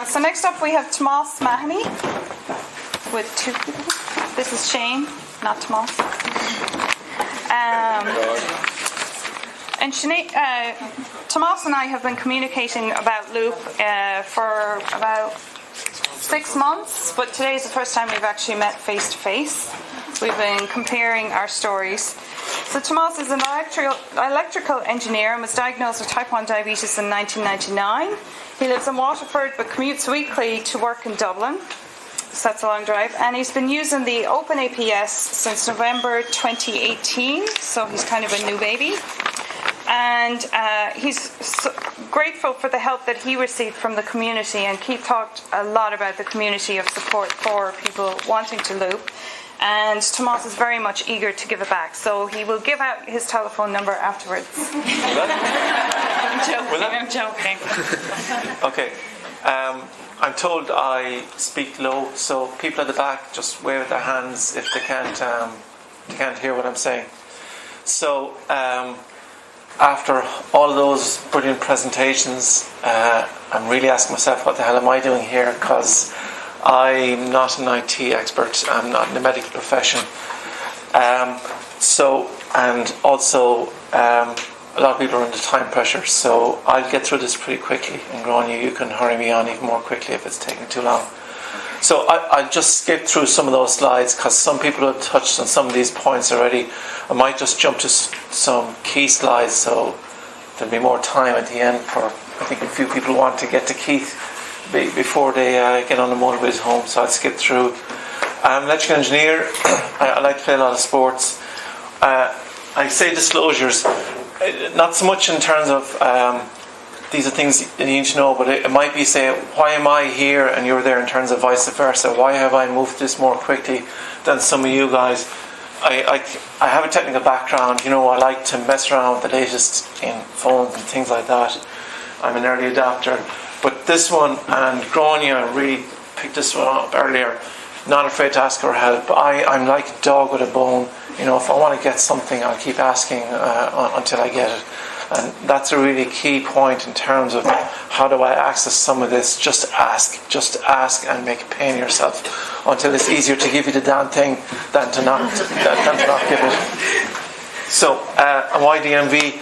So next up we have Tomás Mahony with 2 people. This is Shane, not Tomás. And Tomás and I have been communicating about Loop for about 6 months, but today is the first time we've actually met face to face. We've been comparing our stories. So Tomás is an electrical engineer and was diagnosed with type 1 diabetes in 1999. He lives in Waterford but commutes weekly to work in Dublin. So that's a long drive. And he's been using the Open APS since November 2018. So he's kind of a new baby. And he's grateful for the help that he received from the community. And Keith talked a lot about the community of support for people wanting to loop. And Tomás is very much eager to give it back. So he will give out his telephone number afterwards. I'm joking. Okay. I'm told I speak low, so people at the back just wave their hands if they can't hear what I'm saying. So after all of those brilliant presentations, I'm really asking myself, what the hell am I doing here? Because I'm not an IT expert. I'm not in the medical profession. And also a lot of people are under time pressure, so I'll get through this pretty quickly. And Grania, you can hurry me on even more quickly if it's taking too long. So I'll just skip through some of those slides because some people have touched on some of these points already. I might just jump to some key slides, so there'll be more time at the end for, I think, a few people want to get to Keith before they get on the motorways home, so I'll skip through. I'm an electrical engineer. I like to play a lot of sports. I say disclosures, not so much in terms of these are things you need to know, but it might be, say, why am I here and you're there, in terms of vice versa. Why have I moved this more quickly than some of you guys? I have a technical background. I like to mess around with the latest in phones and things like that. I'm an early adopter. But this one, and Grania really picked this one up earlier, not afraid to ask for help. I'm like a dog with a bone. If I want to get something, I'll keep asking until I get it. And that's a really key point in terms of how do I access some of this. Just ask and make a pain of yourself until it's easier to give you the damn thing than to not give it. So, why DMV?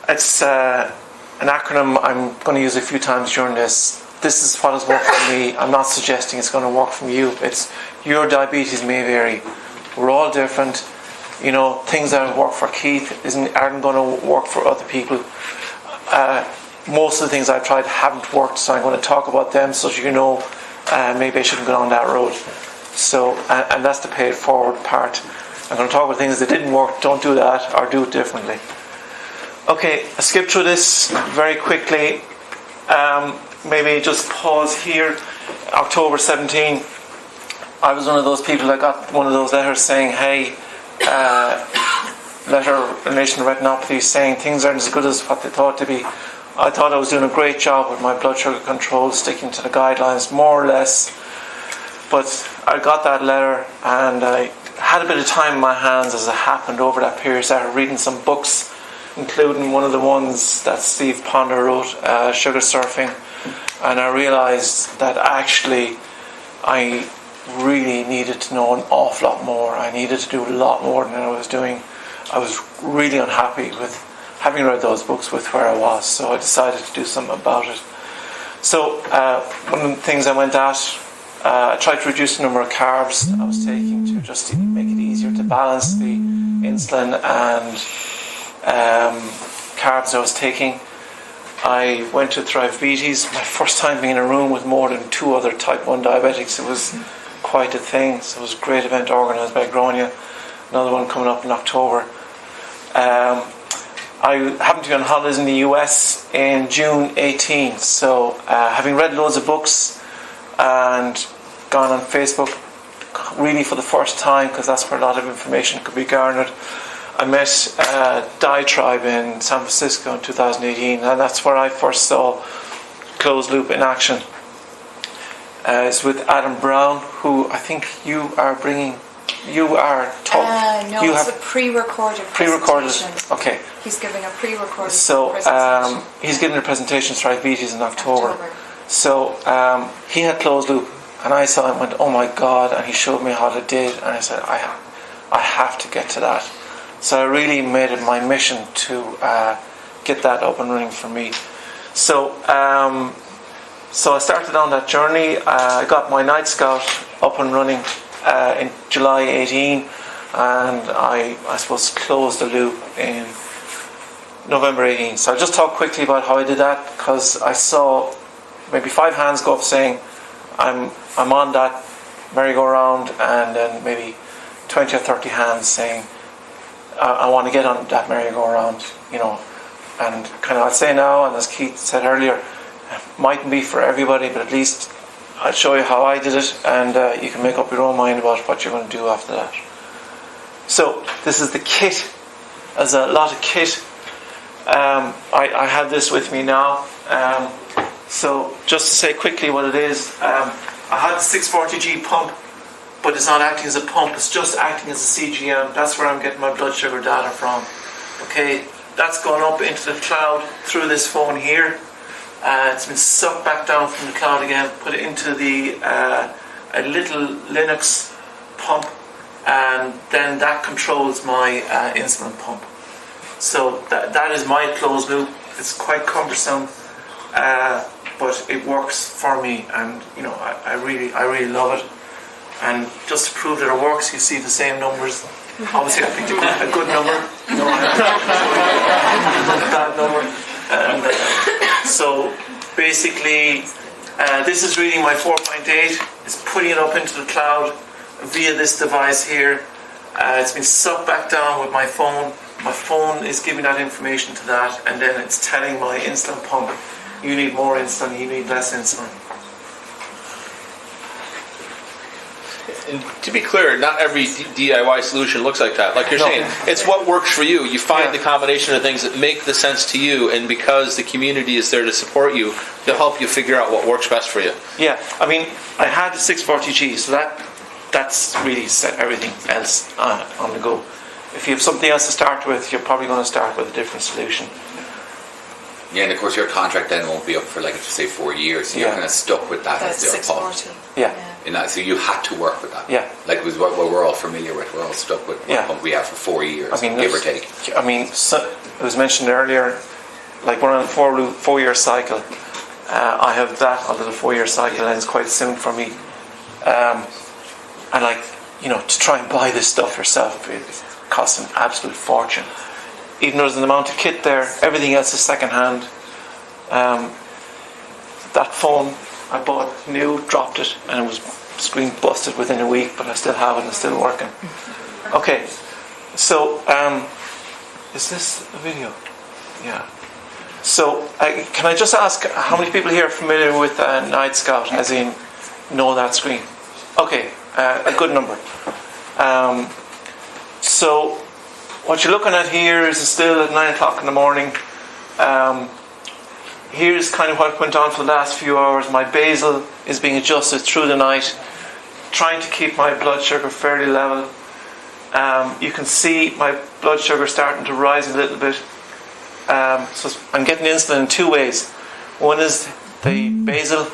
It's an acronym I'm going to use a few times during this. This is what has worked for me. I'm not suggesting it's going to work for you. It's your diabetes may vary. We're all different. Things that work for Keith aren't going to work for other people. Most of the things I've tried haven't worked, so I'm going to talk about them so that maybe I shouldn't go down that road. So, and that's the pay it forward part. I'm going to talk about things that didn't work. Don't do that, or do it differently. Okay, I skip through this very quickly. Maybe just pause here. October 17, I was one of those people that got one of those letters saying, hey, letter in relation to retinopathy saying things aren't as good as what they thought to be. I thought I was doing a great job with my blood sugar control, sticking to the guidelines more or less. But I got that letter and I had a bit of time in my hands as it happened over that period. I started reading some books, including one of the ones that Steve Ponder wrote, Sugar Surfing. And I realised that actually I really needed to know an awful lot more. I needed to do a lot more than I was doing. I was really unhappy with having read those books with where I was, so I decided to do something about it. So one of the things I went at, I tried to reduce the number of carbs I was taking to just make it easier to balance the insulin and carbs I was taking. I went to Thriveabetes, my first time being in a room with more than 2 other type 1 diabetics. It was quite a thing. So it was a great event organised by Grania. Another one coming up in October. I happened to be on holidays in the US in June 18. So having read loads of books and gone on Facebook really for the first time, because that's where a lot of information could be garnered, I met Diatribe in San Francisco in 2018, and that's where I first saw closed loop in action. It's with Adam Brown, who I think you are bringing You are told. No, you it's have a pre-recorded pre-recorded. presentation. Okay. He's giving a pre-recorded So presentation. he's giving a presentation Thriveabetes in October. So he had closed loop, and I saw him and went, oh my God, and he showed me how to do it, and I said, I have to get to that. So I really made it my mission to get that up and running for me. So so I started on that journey. I got my Nightscout up and running in July 18, and I suppose closed the loop in November 18. So I'll just talk quickly about how I did that, because I saw maybe 5 hands go up saying I'm on that merry-go-round, and then maybe 20 or 30 hands saying I want to get on that merry-go-round, you know. And kind of I'd say now, and as Keith said earlier, it mightn't be for everybody, but at least I'll show you how I did it, and you can make up your own mind about what you're going to do after that. So this is the kit. There's a lot of kit. I have this with me now. So just to say quickly what it is, I had the 640G pump, but it's not acting as a pump, it's just acting as a CGM. That's where I'm getting my blood sugar data from. Okay, that's gone up into the cloud through this phone here. It's been sucked back down from the cloud again, put it into the a little Linux pump, and then that controls my insulin pump. So that is my closed loop. It's quite cumbersome, but it works for me, and you know I really love it. And just to prove that it works, you see the same numbers. Obviously, I picked a good number. No, a bad number. And so basically, this is reading my 4.8. It's putting it up into the cloud via this device here. It's been sucked back down with my phone. My phone is giving that information to that, and then it's telling my insulin pump, you need more insulin, you need less insulin. And to be clear, not every DIY solution looks like that. Like you're saying, it's what works for you. You find the combination of things that make the sense to you, and because the community is there to support you, to help you figure out what works best for you. Yeah, I mean, I had the 640G, so that's really set everything else on the go. If you have something else to start with, you're probably going to start with a different solution. Yeah, and of course your contract then won't be up for, like, say 4 years. So you're kind of stuck with that That's as the pump. 640. Yeah. And that, so you had to work with that. Yeah. Like it was what we're all familiar with. We're all stuck with the pump we have for 4 years, I mean, give or take. I mean, so, it was mentioned earlier, like we're on a 4-year cycle. I have that under the 4-year cycle, and it's quite soon for me. And like, you know, to try and buy this stuff yourself, it costs an absolute fortune. Even though there's an amount of kit there, everything else is second hand. That phone I bought new, dropped it, and it was screen busted within a week, but I still have it and it's still working. Okay, so is this a video? Yeah. So can I just ask how many people here are familiar with Nightscout, as in know that screen? Okay, a good number. So what you're looking at here is still at 9 o'clock in the morning. Here's kind of what went on for the last few hours. My basal is being adjusted through the night, trying to keep my blood sugar fairly level. You can see my blood sugar starting to rise a little bit. So I'm getting insulin in 2 ways. One is the basal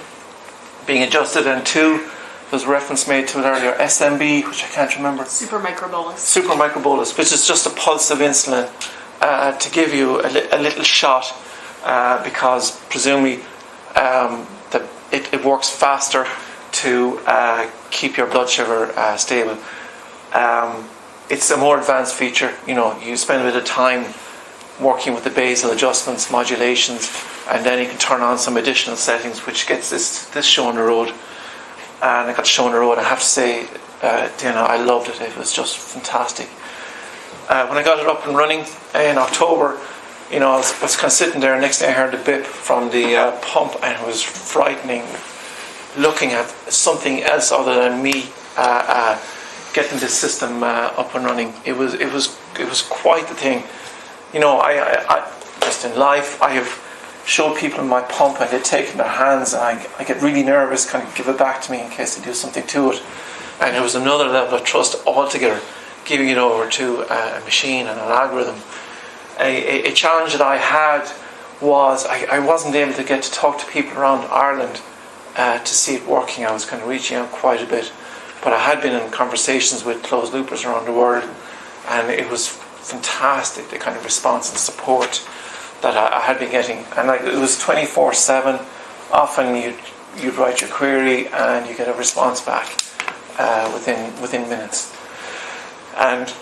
being adjusted, and 2, there's a reference made to it earlier, SMB, which I can't remember. Super microbolus. Super microbolus, which is just a pulse of insulin to give you a little shot, because presumably it works faster to keep your blood sugar stable. It's a more advanced feature. You know, you spend a bit of time working with the basal adjustments, modulations, and then you can turn on some additional settings, which gets this show on the road. And I got shown the road. I have to say, I loved it. It was just fantastic. When I got it up and running in October, you know, I was kind of sitting there. Next thing I heard the bip from the pump, and it was frightening. Looking at something else other than me getting the system up and running, it was quite the thing. You know, I just in life, I have showed people my pump, and they take it in their hands, and I get really nervous, kind of give it back to me in case they do something to it. And it was another level of trust altogether, giving it over to a machine and an algorithm. A challenge that I had was I wasn't able to get to talk to people around Ireland to see it working. I was kind of reaching out quite a bit, but I had been in conversations with closed loopers around the world, and it was fantastic, the kind of response and support that I had been getting. And like, it was 24/7. Often you'd write your query and you get a response back within minutes. And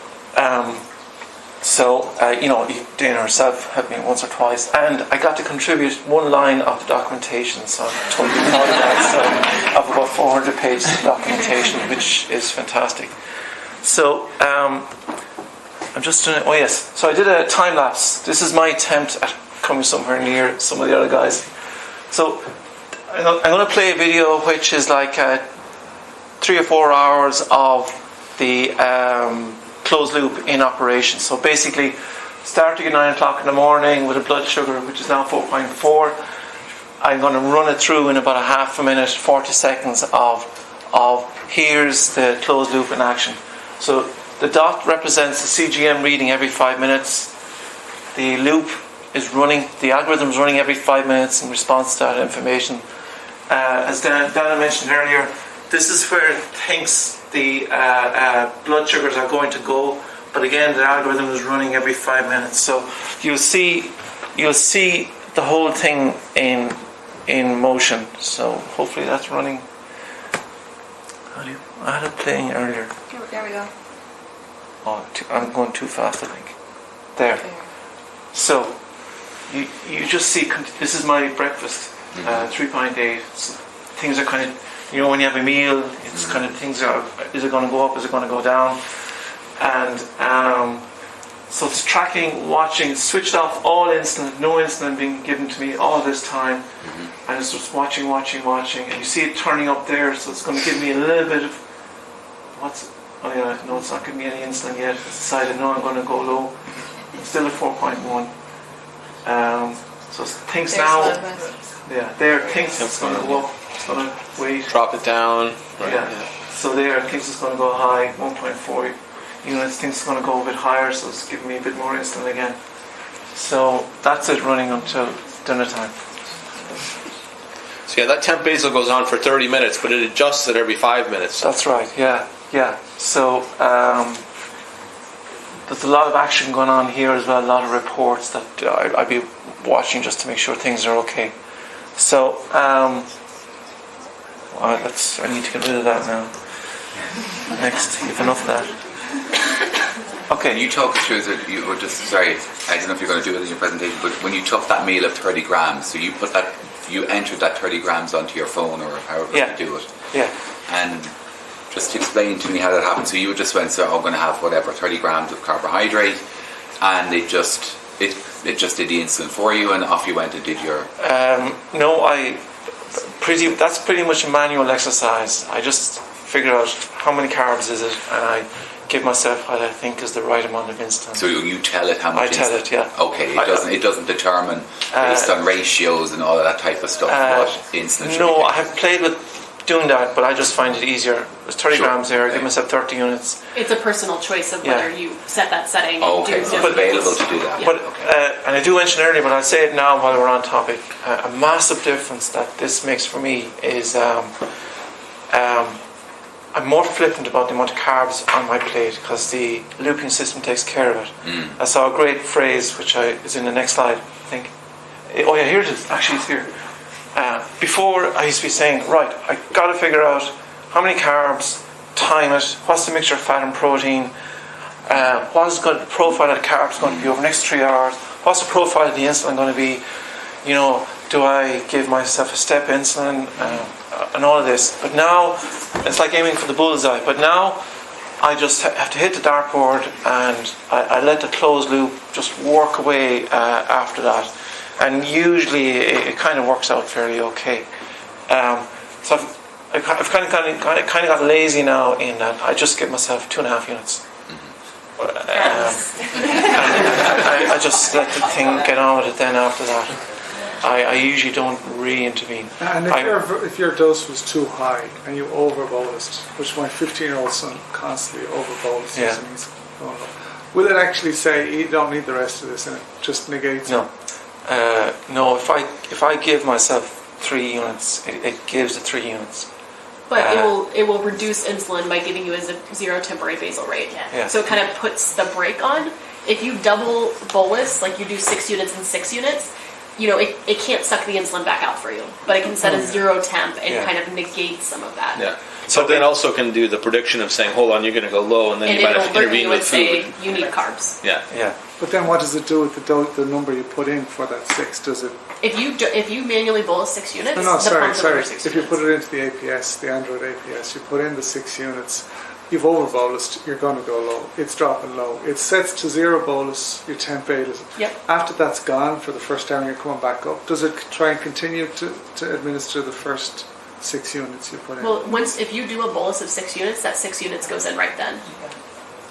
so Dana herself helped me once or twice, and I got to contribute one line of the documentation, so I'm totally proud of that. So of about 400 pages of documentation, which is fantastic. So I'm just doing, so I did a time lapse. This is my attempt at coming somewhere near some of the other guys. So I'm going to play a video which is like 3 or 4 hours of the closed loop in operation. So basically, starting at 9 o'clock in the morning with a blood sugar which is now 4.4, I'm going to run it through in about a half a minute, 40 seconds of here's the closed loop in action. So the dot represents the CGM reading every 5 minutes. The loop is running, the algorithm is running every 5 minutes in response to that information. As Dana mentioned earlier, this is where it thinks the blood sugars are going to go, but again the algorithm is running every 5 minutes. So you'll see the whole thing in motion. So hopefully that's running. I had it playing earlier. There we go. I'm going too fast, I think. There. So you just see, this is my breakfast, 3.8. So things are kind of, when you have a meal, it's kind of things are, is it going to go up, is it going to go down? And so it's tracking, watching, switched off all insulin, no insulin being given to me all this time. And it's just watching, and you see it turning up there, so it's going to give me a little bit of, no, it's not giving me any insulin yet. It's decided, no, I'm going to go low. It's still at 4.1. So it thinks now, there it thinks it's going to go up. It's going to wait. Drop it down. Right, yeah. So there it thinks it's going to go high, 1.4. It thinks it's going to go a bit higher, so it's giving me a bit more insulin again. So that's it running until dinner time. So that temp basal goes on for 30 minutes, but it adjusts it every 5 minutes. That's right, yeah. So there's a lot of action going on here as well, a lot of reports that I'd be watching just to make sure things are okay. So I need to get rid of that now. Next, you've enough of that. Okay. Can you talk us through that? You were just sorry. I don't know if you're going to do it in your presentation, but when you took that meal of 30 grams, so you entered that 30 grams onto your phone or however you do it. Yeah. And just explain to me how that happened. So you just went, I'm going to have 30 grams of carbohydrate, and it just did the insulin for you, and off you went and did your. That's pretty much a manual exercise. I just figure out how many carbs is it, and I give myself what I think is the right amount of insulin. So you tell it how much? I tell it, yeah. Okay, it doesn't determine based on ratios and all of that type of stuff what insulin should be. I have played with doing that, but I just find it easier. There's 30 grams there, I give myself 30 units. It's a personal choice of whether you set that setting. Okay, so it's available to do that. But, and I do mention earlier, but I'll say it now while we're on topic, a massive difference that this makes for me is I'm more flippant about the amount of carbs on my plate because the looping system takes care of it. I saw a great phrase which is in the next slide, I think. Here it is. Actually, it's here. Before I used to be saying, right, I got to figure out how many carbs, time it, what's the mixture of fat and protein, what is the profile of the carbs going to be over the next 3 hours, what's the profile of the insulin going to be, do I give myself a step insulin, and all of this. But now, it's like aiming for the bullseye, but now I just have to hit the dartboard and I let the closed loop just work away after that. And usually it kind of works out fairly okay. So I've kind of got lazy now in that I just give myself 2.5 units. I just let the thing get on with it then after that. I usually don't re-intervene. And if your dose was too high and you over-bolused, which my 15-year-old son constantly over-boluses, Yeah. and he's going up, will it actually say you don't need the rest of this and it just negates No. it? No, if I give myself 3 units, it gives it 3 units. But it will reduce insulin by giving you a zero temporary basal rate. Yeah. So it kind of puts the brake on. If you double bolus, like you do 6 units and 6 units, it can't suck the insulin back out for you. But it can set a zero temp and kind of negate some of that. Yeah. So then also can do the prediction of saying, hold on, you're going to go low, and then And you might it'll have to alert intervene you with and say food. you need carbs. Yeah. Yeah. But then what does it do with the number you put in for that 6? Does it... If you manually bolus 6 units, No, the sorry. pump will order 6 If you units. put it into the APS, the Android APS, you put in the 6 units, you've over-bolused, you're going to go low. It's dropping low. It sets to zero bolus, your temp is. Yep. After that's gone for the first hour, you're coming back up. Does it try and continue to administer the first 6 units you put in? Well, if you do a bolus of 6 units, that 6 units goes in right then.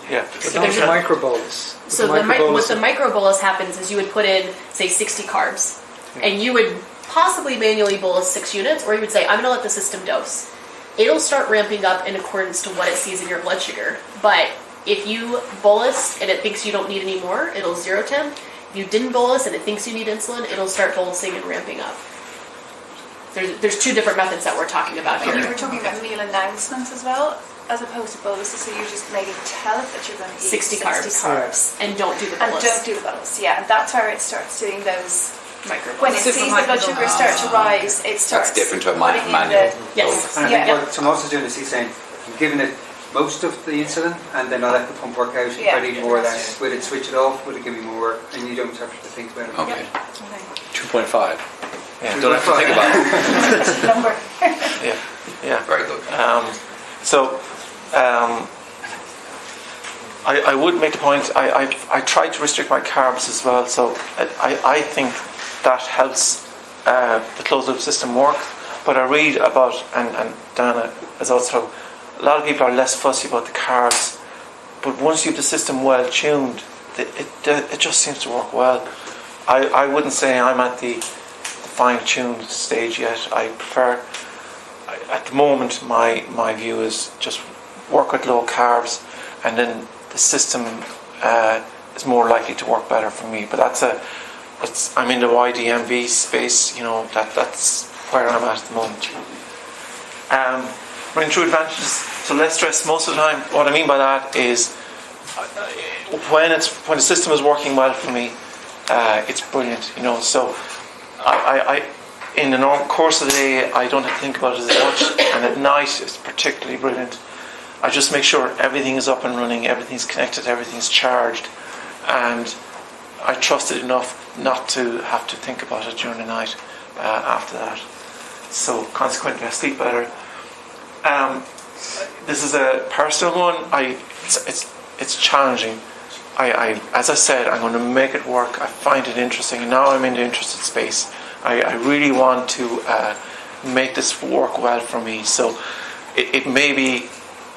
Yeah. But not the microbolus. So what the micro bolus happens is you would put in, say, 60 carbs, and you would possibly manually bolus 6 units, or you would say, I'm going to let the system dose. It'll start ramping up in accordance to what it sees in your blood sugar. But if you bolus and it thinks you don't need any more, it'll zero temp. If you didn't bolus and it thinks you need insulin, it'll start bolusing and ramping up. There's 2 different methods that we're talking about And you here. were talking about meal announcements as well, as opposed to boluses, so you just maybe tell it that you're going to eat 60 carbs. And don't do the And bolus. don't do the bolus, yeah. And that's where it starts doing those... Micro When it bolus. sees the blood sugar start to rise, it starts... That's different to a putting in manual. Yes. And I Yeah. think what Tomás is doing is he's saying, you're giving it most of the insulin and then I'll let the pump work out if Yeah. I need more or less. Will it switch it off? Will it give me more? And you don't have to think about it. Okay. 2.5. Yeah. Don't have to think about it. Number. Yeah. Yeah. Very good. I would make the point, I try to restrict my carbs as well, so I think that helps the closed loop system work. But I read about, and Dana is also, a lot of people are less fussy about the carbs, but once you have the system well tuned, it just seems to work well. I wouldn't say I'm at the fine-tuned stage yet. I prefer, at the moment, my view is just work with low carbs, and then the system is more likely to work better for me. But I'm in the YDMV space, that's where I'm at the moment. Running through advantages, so less stress most of the time. What I mean by that is when the system is working well for me, it's brilliant, so I in the normal course of the day I don't have to think about it as much, and at night it's particularly brilliant. I just make sure everything is up and running, everything's connected, everything's charged, and I trust it enough not to have to think about it during the night after that. So consequently I sleep better. This is a personal one. It's challenging. As I said, I'm going to make it work. I find it interesting, and now I'm in the interested space. I really want to make this work well for me. So it may be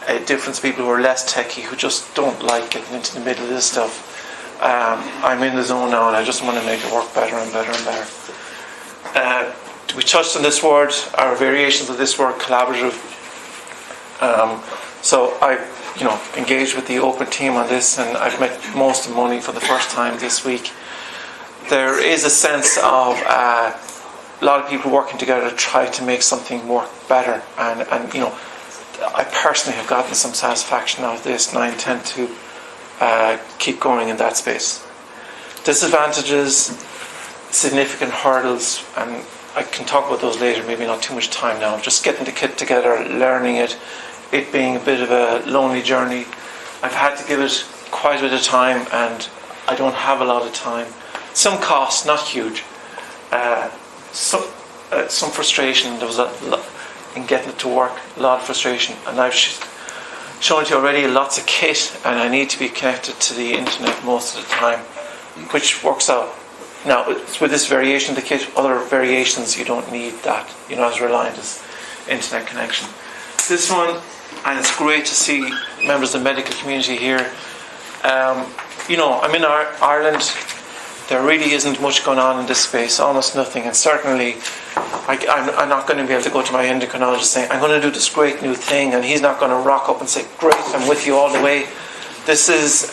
a difference. People who are less techie, who just don't like getting into the middle of this stuff. I'm in the zone now, and I just want to make it work better and better and better. We touched on this word, our variations of this word, collaborative. So I engaged with the open team on this, and I've met most of Mahony for the first time this week. There is a sense of a lot of people working together to try to make something work better, and I personally have gotten some satisfaction out of this, and I intend to keep going in that space. Disadvantages, significant hurdles, and I can talk about those later, maybe not too much time now. Just getting the kit together, learning it being a bit of a lonely journey. I've had to give it quite a bit of time, and I don't have a lot of time. Some cost, not huge. Some frustration. There was in getting it to work, a lot of frustration. And I've shown it to you already, lots of kit, and I need to be connected to the internet most of the time, which works out. Now, with this variation of the kit, other variations you don't need that. You're not as reliant as internet connection. This one, and it's great to see members of the medical community here. I'm in Ireland. there really isn't much going on in this space, almost nothing, and certainly I'm not going to be able to go to my endocrinologist saying, I'm going to do this great new thing, and he's not going to rock up and say, great, I'm with you all the way. This is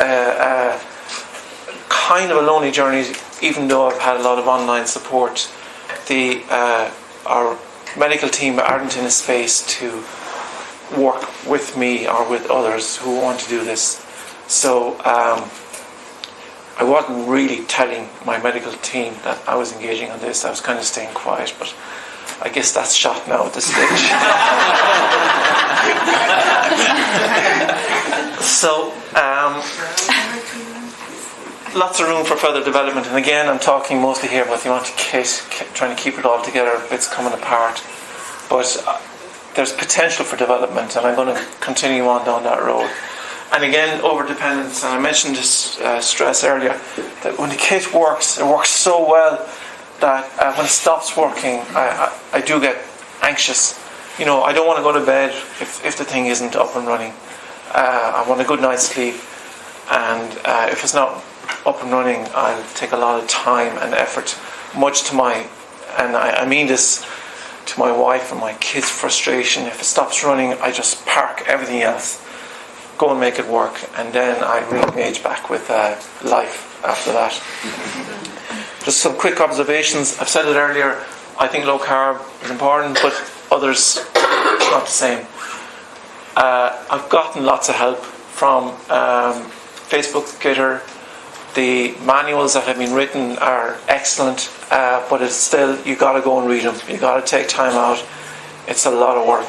kind of a lonely journey, even though I've had a lot of online support. Our medical team aren't in a space to work with me or with others who want to do this. So I wasn't really telling my medical team that I was engaging on this. I was kind of staying quiet, but I guess that's shot now at this stage. So lots of room for further development, and again I'm talking mostly here about the amount of kit, trying to keep it all together, bits coming apart, but there's potential for development, and I'm going to continue on down that road. And again, over-dependence, and I mentioned this stress earlier, that when the kit works, it works so well that when it stops working, I do get anxious. I don't want to go to bed if the thing isn't up and running. I want a good night's sleep, and if it's not up and running, I'll take a lot of time and effort, much to my, and I mean this, to my wife and my kids' frustration. If it stops running, I just park everything else, go and make it work, and then I re-engage back with life after that. Just some quick observations. I've said it earlier, I think low carb is important, but others, it's not the same. I've gotten lots of help from Facebook, Twitter. The manuals that have been written are excellent, but it's still, you got to go and read them. You got to take time out. It's a lot of work.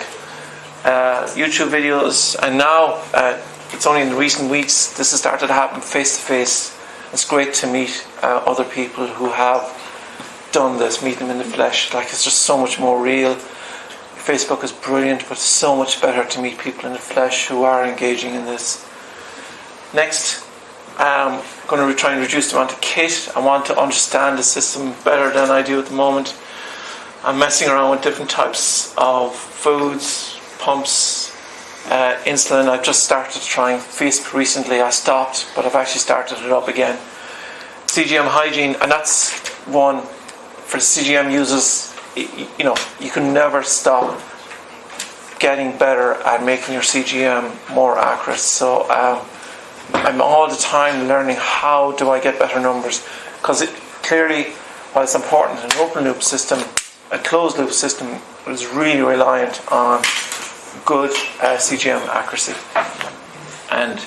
YouTube videos, and now it's only in recent weeks this has started to happen face to face. It's great to meet other people who have done this, meet them in the flesh. Like, it's just so much more real. Facebook is brilliant, but it's so much better to meet people in the flesh who are engaging in this. Next, I'm going to try and reduce the amount of kit. I want to understand the system better than I do at the moment. I'm messing around with different types of foods, pumps, insulin. I've just started trying FISP recently. I stopped, but I've actually started it up again. CGM hygiene, and that's one for the CGM users. You can never stop getting better at making your CGM more accurate. So I'm all the time learning how do I get better numbers, because clearly, while it's important in an open loop system, a closed loop system is really reliant on good CGM accuracy. And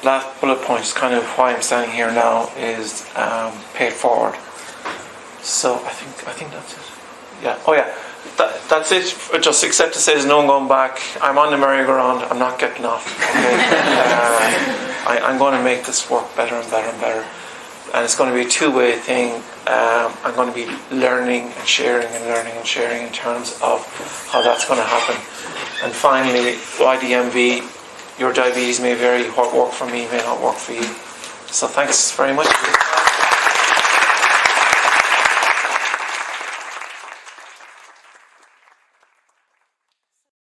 last bullet point is kind of why I'm standing here now, is pay it forward. So I think that's it. Yeah. Oh yeah. That's it. Just except to say there's no going back. I'm on the merry-go-round. I'm not getting off. Okay? I'm going to make this work better and better and better. And it's going to be a two-way thing. I'm going to be learning and sharing in terms of how that's going to happen. And finally, YDMV, your diabetes may vary. What worked for me may not work for you. So thanks very much.